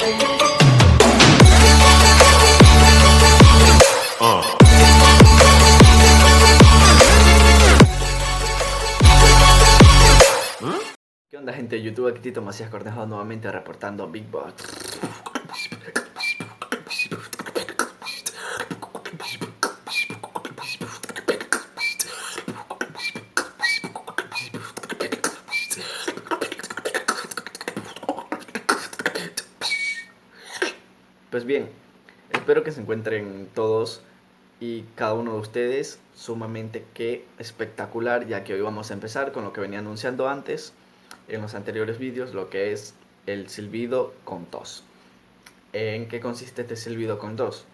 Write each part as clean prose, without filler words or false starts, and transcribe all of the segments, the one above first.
¿Qué onda, gente de YouTube? Aquí Tito Macías Cornejo nuevamente reportando Big Boss. Pues bien, espero que se encuentren todos y cada uno de ustedes sumamente que espectacular, ya que hoy vamos a empezar con lo que venía anunciando antes en los anteriores vídeos, lo que es el silbido con tos. ¿En qué consiste este silbido con tos?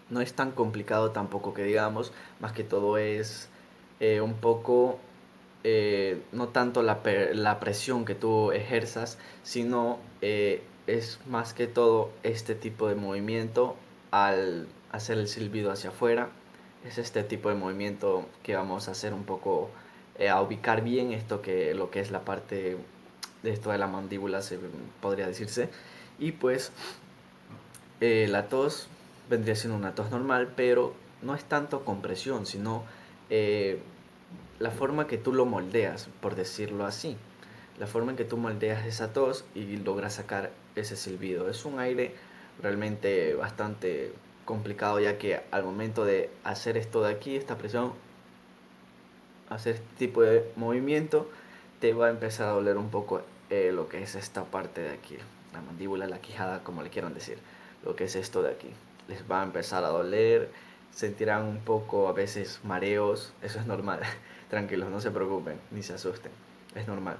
No es tan complicado tampoco que digamos, más que todo es un poco, no tanto la presión que tú ejerzas, sino es más que todo este tipo de movimiento al hacer el silbido hacia afuera. Es este tipo de movimiento que vamos a hacer un poco, a ubicar bien lo que es la parte de esto de la mandíbula, se podría decirse. Y pues la tos vendría siendo una tos normal, pero no es tanto con presión, sino eh, la forma que tú lo moldeas, por decirlo así. La forma en que tú moldeas esa tos y logras sacar ese silbido. Es un aire realmente bastante complicado, ya que al momento de hacer esto de aquí, esta presión, hacer este tipo de movimiento, te va a empezar a doler un poco lo que es esta parte de aquí, la mandíbula, la quijada, como le quieran decir, lo que es esto de aquí. Les va a empezar a doler, sentirán un poco a veces mareos, eso es normal. Tranquilos, no se preocupen, ni se asusten, es normal.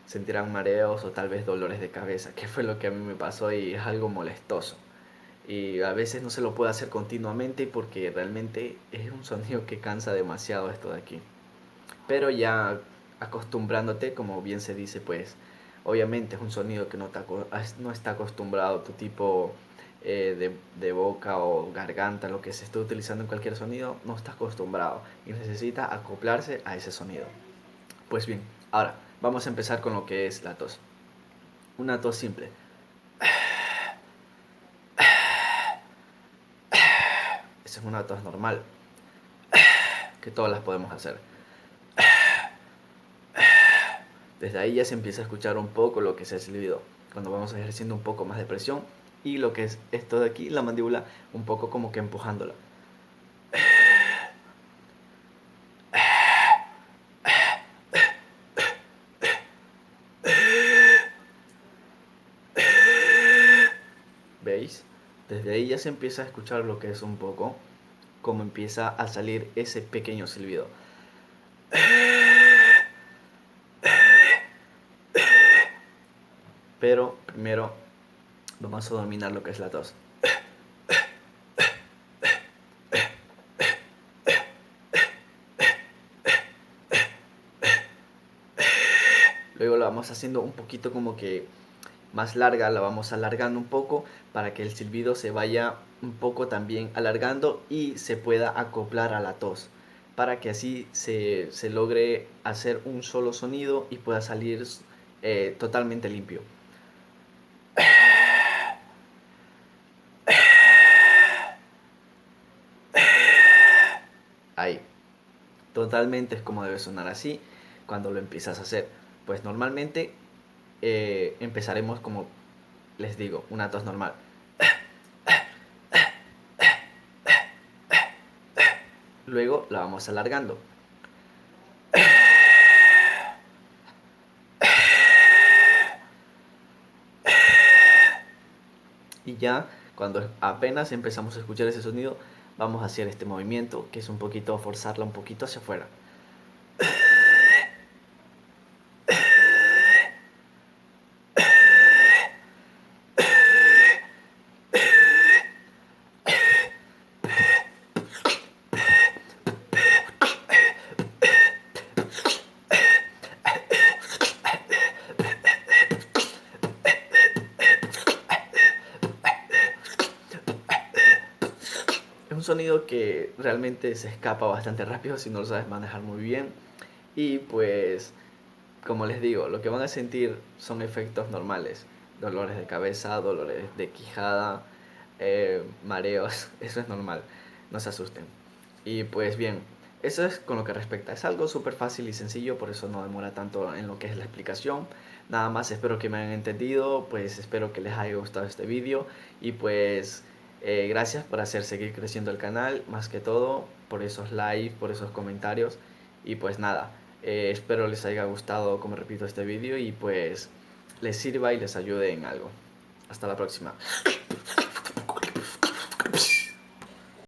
Sentirán mareos o tal vez dolores de cabeza, que fue lo que a mí me pasó y es algo molestoso. Y a veces no se lo puede hacer continuamente porque realmente es un sonido que cansa demasiado esto de aquí. Pero ya acostumbrándote, como bien se dice, pues obviamente es un sonido que no está acostumbrado tu tipo de boca o garganta, lo que se esté utilizando en cualquier sonido, no está acostumbrado y necesita acoplarse a ese sonido. Pues bien, ahora vamos a empezar con lo que es la tos. Una tos simple. Esa es una tos normal, que todas las podemos hacer. Desde ahí ya se empieza a escuchar un poco lo que es el silbido, cuando vamos ejerciendo un poco más de presión y lo que es esto de aquí, la mandíbula, un poco como que empujándola. ¿Veis? Desde ahí ya se empieza a escuchar lo que es un poco, como empieza a salir ese pequeño silbido. Pero primero vamos a dominar lo que es la tos. Luego la vamos haciendo un poquito como que más larga, la vamos alargando un poco para que el silbido se vaya un poco también alargando y se pueda acoplar a la tos, para que así se logre hacer un solo sonido y pueda salir totalmente limpio. Ahí, totalmente es como debe sonar así cuando lo empiezas a hacer. Pues normalmente empezaremos como les digo, una tos normal. Luego la vamos alargando. Y ya cuando apenas empezamos a escuchar ese sonido, vamos a hacer este movimiento, que es un poquito forzarla un poquito hacia afuera. Es un sonido que realmente se escapa bastante rápido si no lo sabes manejar muy bien. Y pues, como les digo, lo que van a sentir son efectos normales. dolores de cabeza, dolores de quijada, mareos, eso es normal, no se asusten. Y pues bien, eso es con lo que respecta. Es algo súper fácil y sencillo, por eso no demora tanto en lo que es la explicación. Nada más, espero que me hayan entendido, pues espero que les haya gustado este vídeo y pues gracias por hacer seguir creciendo el canal, más que todo por esos likes, por esos comentarios y pues nada, espero les haya gustado, como repito, este vídeo y pues les sirva y les ayude en algo. Hasta la próxima.